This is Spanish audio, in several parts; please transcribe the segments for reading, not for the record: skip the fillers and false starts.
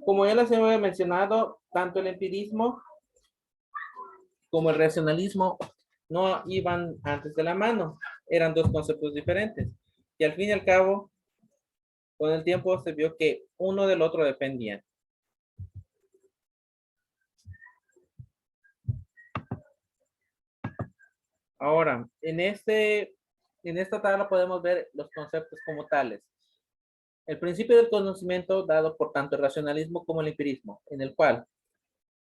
Como ya les he mencionado, tanto el empirismo como el racionalismo no iban antes de la mano. Eran dos conceptos diferentes. Y al fin y al cabo, con el tiempo se vio que uno del otro dependía. Ahora, en esta tabla podemos ver los conceptos como tales. El principio del conocimiento dado por tanto el racionalismo como el empirismo, en el cual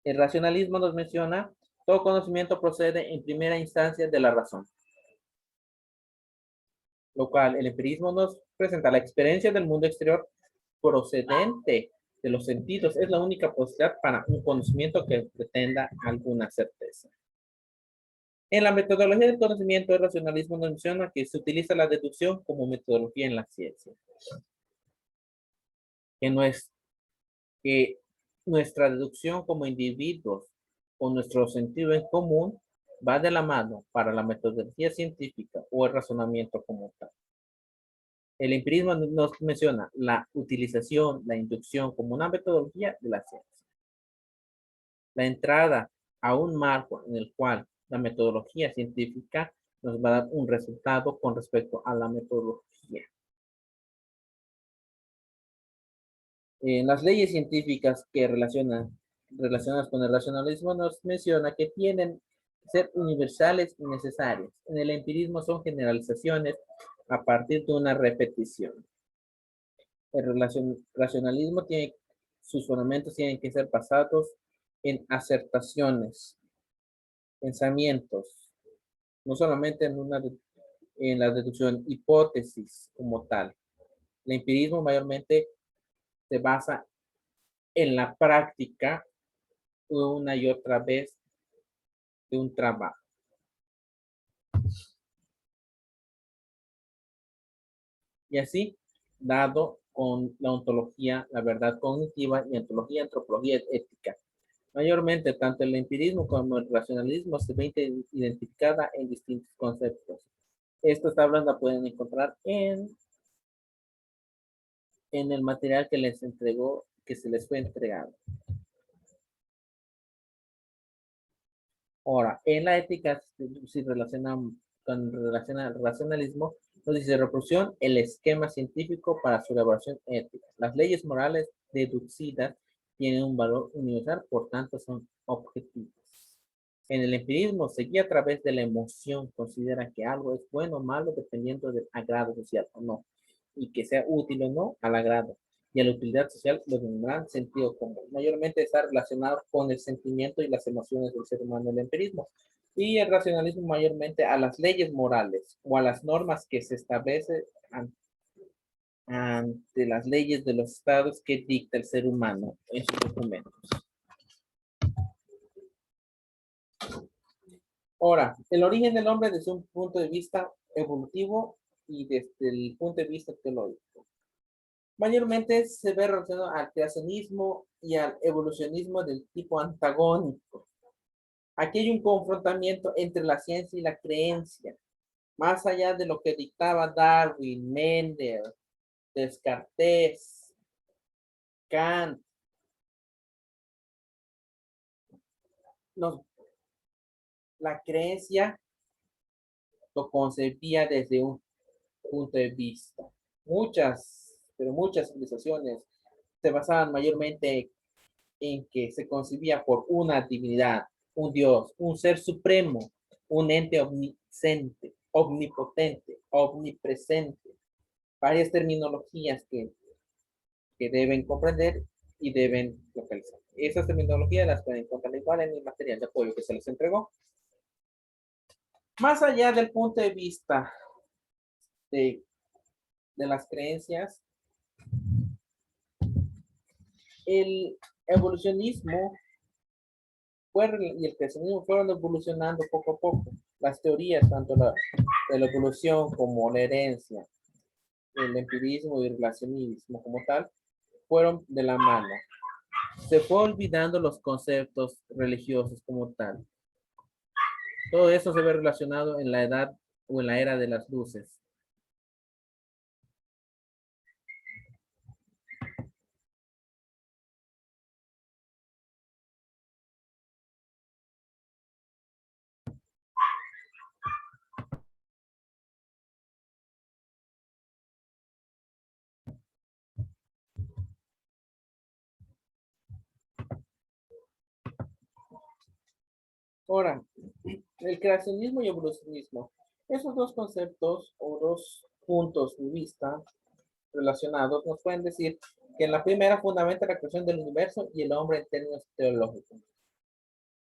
el racionalismo nos menciona todo conocimiento procede en primera instancia de la razón. Lo cual el empirismo nos presenta la experiencia del mundo exterior procedente de los sentidos. Es la única posibilidad para un conocimiento que pretenda alguna certeza. En la metodología del conocimiento, el racionalismo nos menciona que se utiliza la deducción como metodología en la ciencia. Que nuestra deducción como individuos con nuestro sentido en común va de la mano para la metodología científica o el razonamiento como tal. El empirismo nos menciona la utilización, la inducción como una metodología de la ciencia. La entrada a un marco en el cual la metodología científica nos va a dar un resultado con respecto a la metodología. Las leyes científicas que relacionadas con el racionalismo nos menciona que tienen que ser universales y necesarias. En el empirismo son generalizaciones a partir de una repetición. El racionalismo tiene, sus fundamentos tienen que ser basados en acertaciones, pensamientos, no solamente en la deducción, hipótesis como tal. El empirismo mayormente se basa en la práctica una y otra vez de un trabajo. Y así, dado con la ontología, la verdad cognitiva y ontología, antropología ética. Mayormente, tanto el empirismo como el racionalismo se ven identificada en distintos conceptos. Estas tablas las pueden encontrar en el material que les entregó, que se les fue entregado. Ahora, en la ética, si relacionan al racionalismo, nos dice reproducción, el esquema científico para su elaboración ética. Las leyes morales deducidas tienen un valor universal, por tanto son objetivas. En el empirismo se guía a través de la emoción, considera que algo es bueno o malo dependiendo del agrado social o no, y que sea útil o no al agrado. Y a la utilidad social lo denominan sentido común. Mayormente está relacionado con el sentimiento y las emociones del ser humano el empirismo. Y el racionalismo mayormente a las leyes morales o a las normas que se establecen ante las leyes de los estados que dicta el ser humano en sus documentos. Ahora, el origen del hombre desde un punto de vista evolutivo y desde el punto de vista teológico. Mayormente se ve relacionado al creacionismo y al evolucionismo del tipo antagónico. Aquí hay un confrontamiento entre la ciencia y la creencia, más allá de lo que dictaba Darwin, Mendel, Descartes, Kant. La creencia lo concebía desde un punto de vista. Muchas civilizaciones se basaban mayormente en que se concebía por una divinidad, un Dios, un ser supremo, un ente omnisciente, omnipotente, omnipresente. Varias terminologías que deben comprender y deben localizar. Esas terminologías las pueden encontrar igual en el material de apoyo que se les entregó. Más allá del punto de vista de las creencias, el evolucionismo y el creacionismo fueron evolucionando poco a poco. Las teorías, tanto de la evolución como la herencia, el empirismo y el relacionismo como tal, fueron de la mano. Se fue olvidando los conceptos religiosos como tal. Todo eso se ve relacionado en la edad o en la era de las luces. Ahora, el creacionismo y evolucionismo. Esos dos conceptos o dos puntos de vista relacionados nos pueden decir que en la primera fundamenta la creación del universo y el hombre en términos teológicos.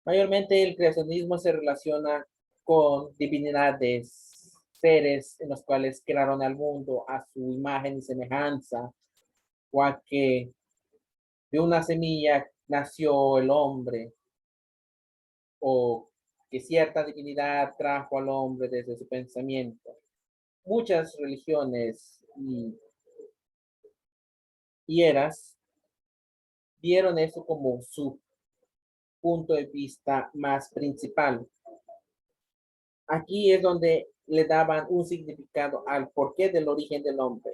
Mayormente el creacionismo se relaciona con divinidades, seres en los cuales crearon al mundo a su imagen y semejanza, o a que de una semilla nació el hombre, o que cierta divinidad trajo al hombre desde su pensamiento. Muchas religiones y eras vieron eso como su punto de vista más principal. Aquí es donde le daban un significado al porqué del origen del hombre,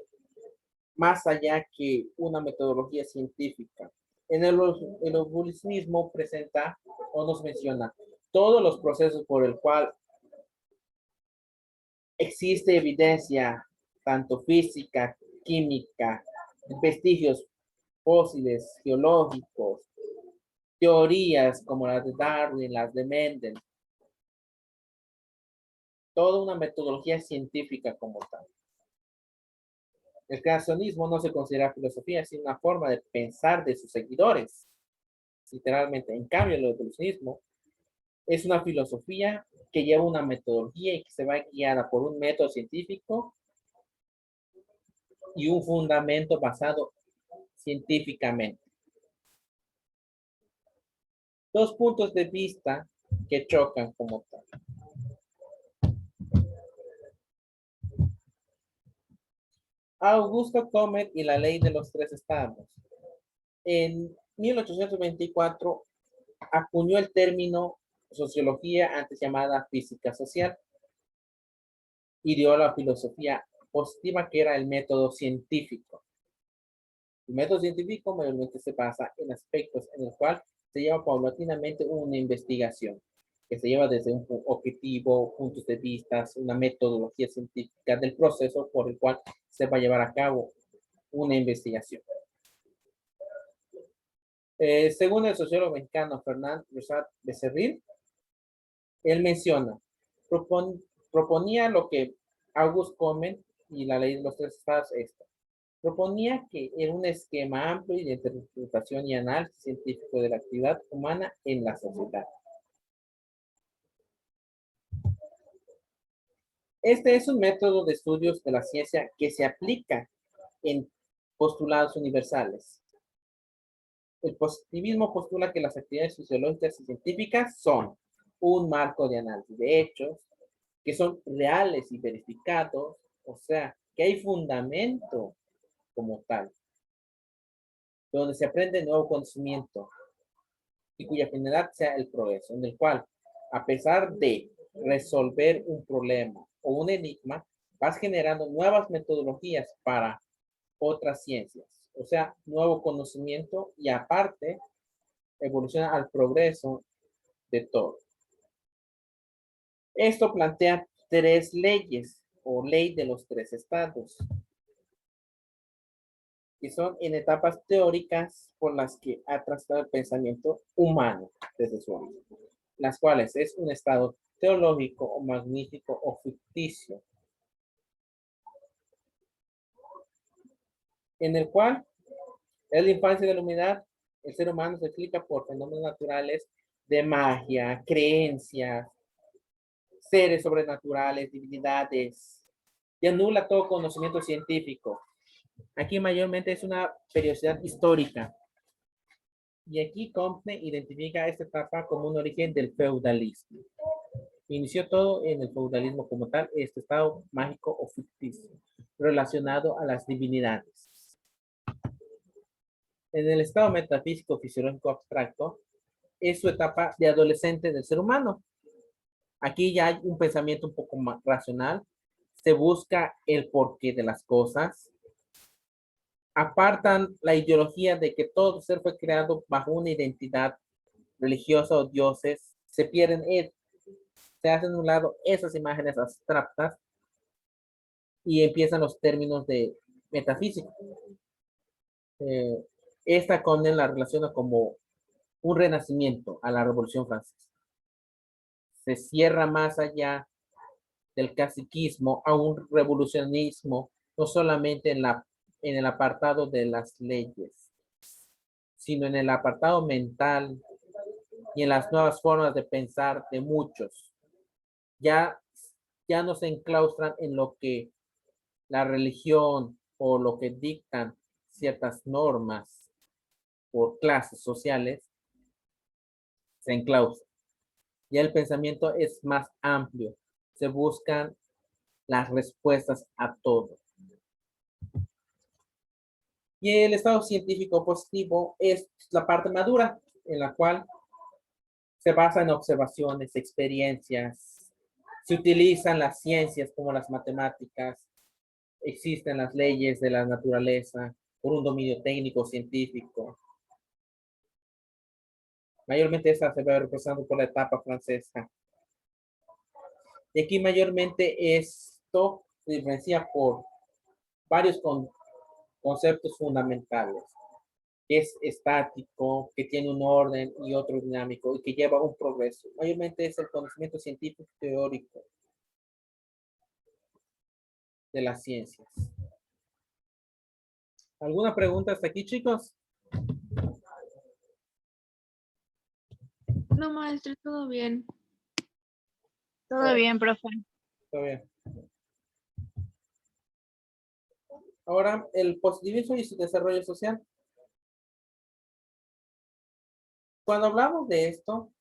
más allá que una metodología científica. El evolucionismo presenta o nos menciona todos los procesos por el cual existe evidencia, tanto física, química, vestigios fósiles, geológicos, teorías como las de Darwin, las de Mendel, toda una metodología científica como tal. El creacionismo no se considera filosofía, sino una forma de pensar de sus seguidores, literalmente. En cambio, el evolucionismo es una filosofía que lleva una metodología y que se va guiada por un método científico y un fundamento basado científicamente. Dos puntos de vista que chocan como tal. Augusto Comte y la ley de los tres estados. En 1824 acuñó el término sociología, antes llamada física social, y dio la filosofía positiva, que era el método científico. El método científico mayormente se basa en aspectos en el cual se lleva paulatinamente una investigación, que se lleva desde un objetivo, puntos de vista, una metodología científica del proceso por el cual se va a llevar a cabo una investigación. Según el sociólogo mexicano Fernán Rosat Becerril, él menciona, proponía lo que Auguste Comte y la ley de los tres estados proponía que era un esquema amplio de interpretación y análisis científico de la actividad humana en la sociedad. Este es un método de estudios de la ciencia que se aplica en postulados universales. El positivismo postula que las actividades fisiológicas y científicas son un marco de análisis de hechos, que son reales y verificados, o sea, que hay fundamento como tal, donde se aprende nuevo conocimiento y cuya finalidad sea el progreso, en el cual, a pesar de resolver un problema o un enigma, vas generando nuevas metodologías para otras ciencias, o sea, nuevo conocimiento y aparte evoluciona al progreso de todo. Esto plantea tres leyes o ley de los tres estados, que son en etapas teóricas por las que ha trazado el pensamiento humano desde su origen, las cuales es un estado teológico o magnífico o ficticio, en el cual es la infancia de la humanidad. El ser humano se explica por fenómenos naturales de magia, creencias, seres sobrenaturales, divinidades, y anula todo conocimiento científico. Aquí mayormente es una periodicidad histórica. Y aquí Comte identifica esta etapa como un origen del feudalismo. Inició todo en el feudalismo como tal, este estado mágico o ficticio, relacionado a las divinidades. En el estado metafísico fisiológico abstracto, es su etapa de adolescente del ser humano. Aquí ya hay un pensamiento un poco más racional, se busca el porqué de las cosas, apartan la ideología de que todo ser fue creado bajo una identidad religiosa o dioses, se pierden, se hacen a un lado esas imágenes abstractas y empiezan los términos de metafísica. Esta Condé la relaciona como un renacimiento a la Revolución Francesa. se cierra más allá del caciquismo a un revolucionismo, no solamente en el apartado de las leyes, sino en el apartado mental y en las nuevas formas de pensar de muchos. Ya, ya no se enclaustran en lo que la religión o lo que dictan ciertas normas por clases sociales, se enclaustran. Ya el pensamiento es más amplio, se buscan las respuestas a todo. Y el estado científico positivo es la parte madura, en la cual se basa en observaciones, experiencias, se utilizan las ciencias como las matemáticas, existen las leyes de la naturaleza por un dominio técnico científico. Mayormente esta se ve representado por la etapa francesa. Y aquí mayormente esto se diferencia por varios conceptos fundamentales, que es estático, que tiene un orden y otro dinámico y que lleva un progreso. Mayormente es el conocimiento científico teórico de las ciencias. ¿Alguna pregunta hasta aquí, chicos? No, maestro, todo bien. Todo bien, profe. Está bien. Ahora, el positivismo y su desarrollo social. Cuando hablamos de esto,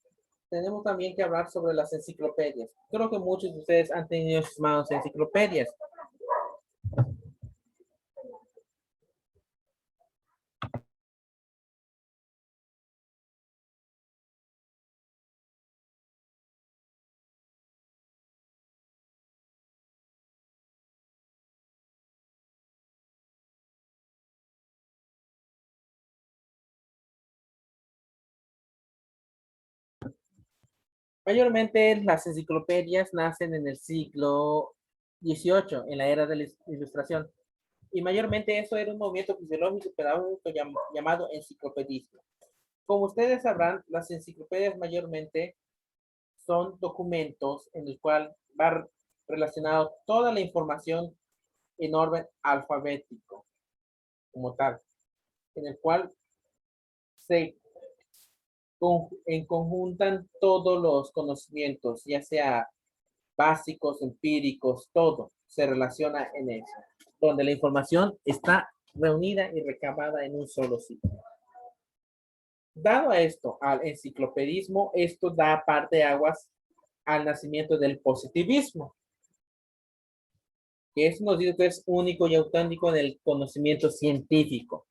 tenemos también que hablar sobre las enciclopedias. Creo que muchos de ustedes han tenido en sus manos enciclopedias. Mayormente las enciclopedias nacen en el siglo XVIII, en la era de la Ilustración. Y mayormente eso era un movimiento fisiológico pedagógico llamado enciclopedismo. Como ustedes sabrán, las enciclopedias mayormente son documentos en el cual va relacionado toda la información en orden alfabético, como tal, en el cual se conjuntan todos los conocimientos, ya sea básicos, empíricos, todo se relaciona en eso, donde la información está reunida y recabada en un solo sitio. Dado a esto, al enciclopedismo, esto da parte de aguas al nacimiento del positivismo, que es nos dice que es único y auténtico en el conocimiento científico.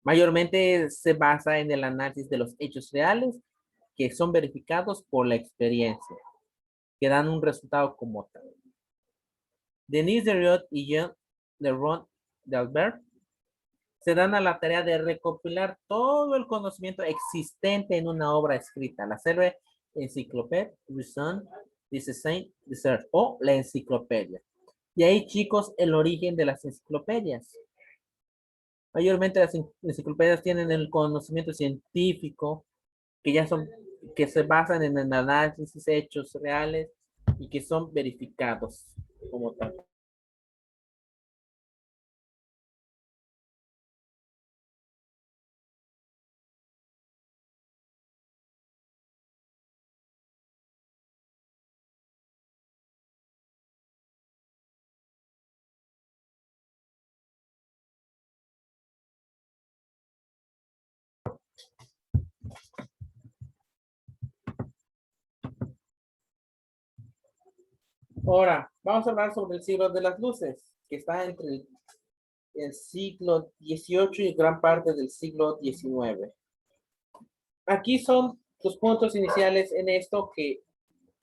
Mayormente se basa en el análisis de los hechos reales que son verificados por la experiencia, que dan un resultado como tal. Denis Diderot y Jean de Ron d'Albert se dan a la tarea de recopilar todo el conocimiento existente en una obra escrita, la célebre Enciclopédie Raison des Sciences o la enciclopedia. Y ahí, chicos, el origen de las enciclopedias. Mayormente las enciclopedias tienen el conocimiento científico que se basan en el análisis de hechos reales y que son verificados como tal. Ahora, vamos a hablar sobre el siglo de las luces, que está entre el siglo XVIII y gran parte del siglo XIX. Aquí son los puntos iniciales en esto que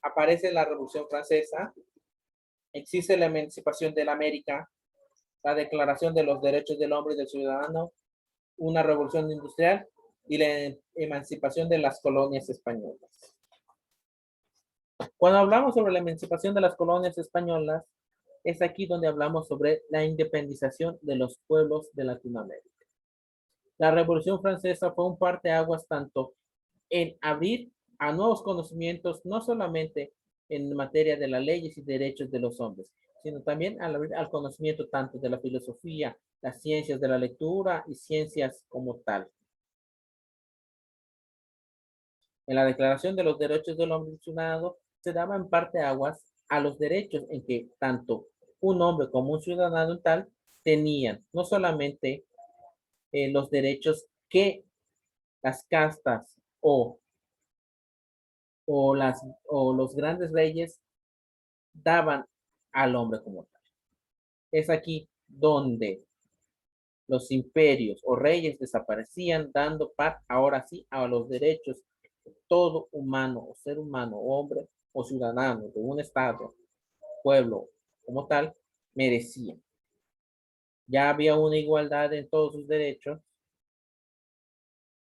aparece la Revolución Francesa, existe la emancipación de la América, la Declaración de los Derechos del Hombre y del Ciudadano, una revolución industrial y la emancipación de las colonias españolas. Cuando hablamos sobre la emancipación de las colonias españolas, es aquí donde hablamos sobre la independización de los pueblos de Latinoamérica. La Revolución Francesa fue un parteaguas tanto en abrir a nuevos conocimientos, no solamente en materia de las leyes y derechos de los hombres, sino también al conocimiento tanto de la filosofía, las ciencias de la lectura y ciencias como tal. En la Declaración de los Derechos del Hombre y Ciudadano se daba en parte aguas a los derechos en que tanto un hombre como un ciudadano tal tenían, no solamente los derechos que las castas o los grandes reyes daban al hombre como tal. Es aquí donde los imperios o reyes desaparecían, dando paz ahora sí a los derechos que todo humano o ser humano, hombre o ciudadano de un estado, pueblo como tal, merecían. Ya había una igualdad en todos sus derechos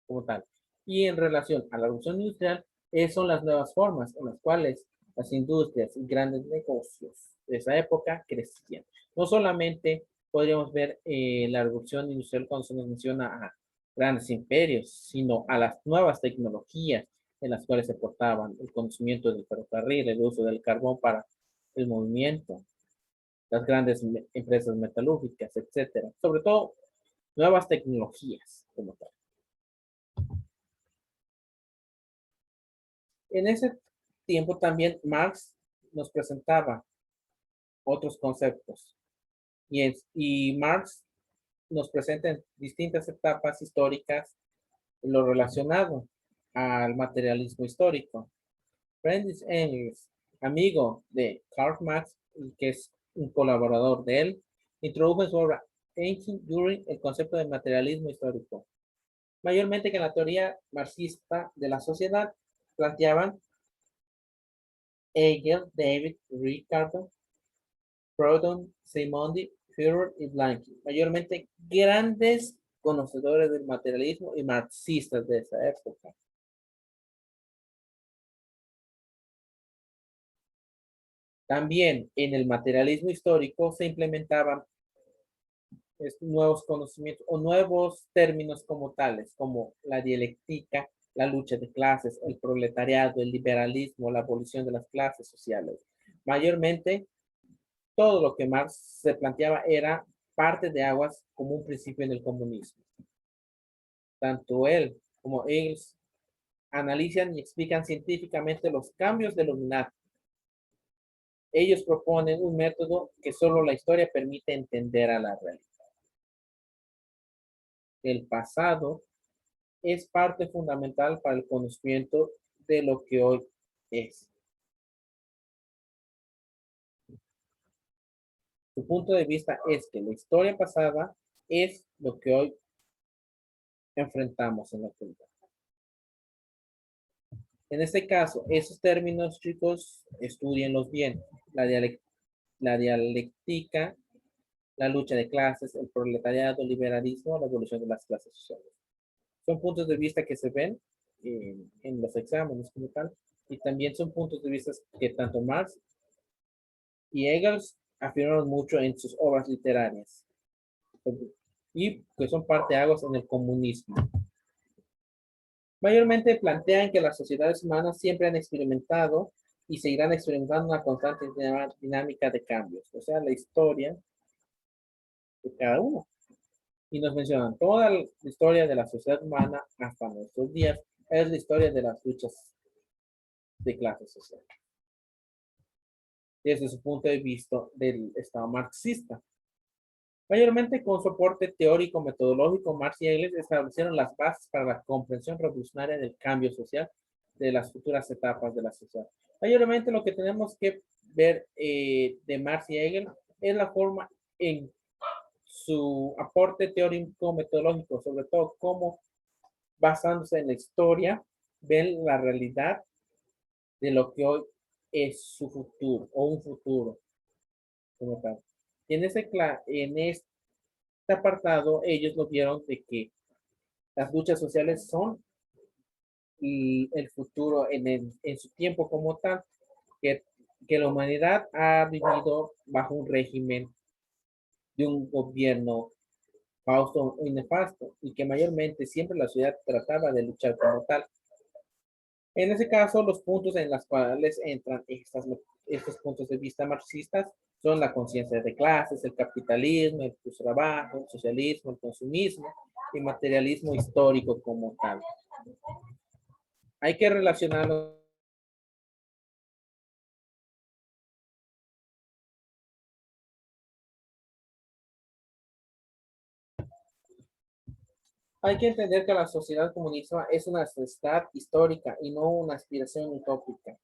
como tal. Y en relación a la revolución industrial, son las nuevas formas en las cuales las industrias y grandes negocios de esa época crecían. No solamente podríamos ver la revolución industrial cuando se nos menciona a grandes imperios, sino a las nuevas tecnologías en las cuales se portaban el conocimiento del ferrocarril, el uso del carbón para el movimiento, las grandes empresas metalúrgicas, etcétera. Sobre todo, nuevas tecnologías como tal. En ese tiempo también Marx nos presentaba otros conceptos y Marx nos presenta en distintas etapas históricas lo relacionado al materialismo histórico. Friedrich Engels, amigo de Karl Marx, que es un colaborador de él, introdujo en su obra Thinking During el concepto de materialismo histórico. Mayormente que en la teoría marxista de la sociedad planteaban Hegel, David, Ricardo, Proudhon, Simondi, Führer y Blanqui, mayormente grandes conocedores del materialismo y marxistas de esa época. También en el materialismo histórico se implementaban nuevos conocimientos o nuevos términos como tales, como la dialéctica, la lucha de clases, el proletariado, el liberalismo, la abolición de las clases sociales. Mayormente, todo lo que Marx se planteaba era parte de aguas como un principio en el comunismo. Tanto él como ellos analizan y explican científicamente los cambios del luminario. Ellos proponen un método que solo la historia permite entender a la realidad. El pasado es parte fundamental para el conocimiento de lo que hoy es. Su punto de vista es que la historia pasada es lo que hoy enfrentamos en la actualidad. En este caso, esos términos, chicos, estudienlos bien. La dialéctica, la lucha de clases, el proletariado, el liberalismo, la evolución de las clases sociales. Son puntos de vista que se ven en los exámenes como tal, y también son puntos de vista que tanto Marx y Engels afirmaron mucho en sus obras literarias y que son parteaguas en el comunismo. Mayormente plantean que las sociedades humanas siempre han experimentado y seguirán experimentando una constante dinámica de cambios, o sea, la historia de cada uno. Y nos mencionan toda la historia de la sociedad humana hasta nuestros días, es la historia de las luchas de clase social. Desde su punto de vista del Estado marxista. Mayormente con soporte teórico metodológico, Marx y Engels establecieron las bases para la comprensión revolucionaria del cambio social de las futuras etapas de la sociedad. Mayormente lo que tenemos que ver de Marx y Engels es la forma en su aporte teórico metodológico, sobre todo cómo basándose en la historia, ven la realidad de lo que hoy es su futuro o un futuro como tal. Y en este apartado, ellos lo vieron de que las luchas sociales son el futuro en su tiempo como tal, que, que la humanidad ha vivido bajo un régimen de un gobierno fausto y nefasto, y que mayormente siempre la sociedad trataba de luchar como tal En ese caso, los puntos en los cuales entran estos puntos de vista marxistas son la conciencia de clases, el capitalismo, el trabajo, el socialismo, el consumismo y materialismo histórico como tal. Hay que relacionarlo. Hay que entender que la sociedad comunista es una necesidad histórica y no una aspiración utópica.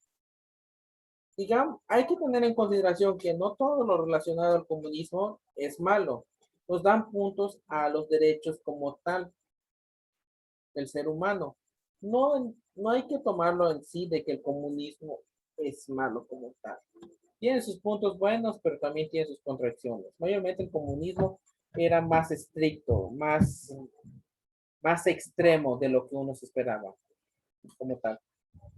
Digamos, hay que tener en consideración que no todo lo relacionado al comunismo es malo. Nos dan puntos a los derechos como tal del ser humano. No hay que tomarlo en sí de que el comunismo es malo como tal. Tiene sus puntos buenos, pero también tiene sus contradicciones. Mayormente el comunismo era más estricto, más extremo de lo que uno se esperaba como tal.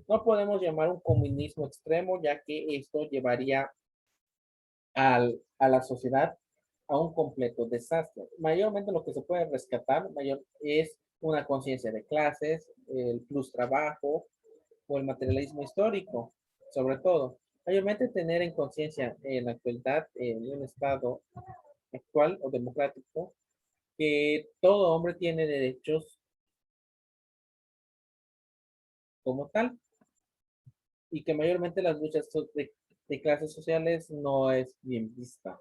No podemos llamar un comunismo extremo, ya que esto llevaría a la sociedad a un completo desastre. Mayormente lo que se puede rescatar es una conciencia de clases, el plus trabajo o el materialismo histórico, sobre todo. Mayormente tener en conciencia en la actualidad, en un estado actual o democrático, que todo hombre tiene derechos como tal y que mayormente las luchas de clases sociales no es bien vista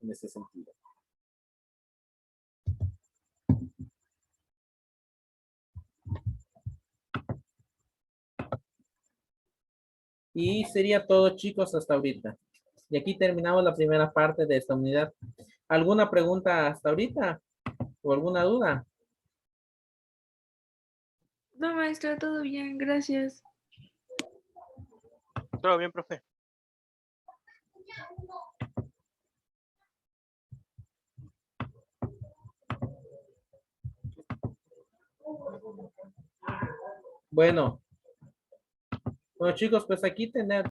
en ese sentido. Y sería todo, chicos, hasta ahorita. Y aquí terminamos la primera parte de esta unidad. ¿Alguna pregunta hasta ahorita? ¿O alguna duda? No, maestra, todo bien, gracias. Todo bien, profe. Bueno, chicos, pues aquí tener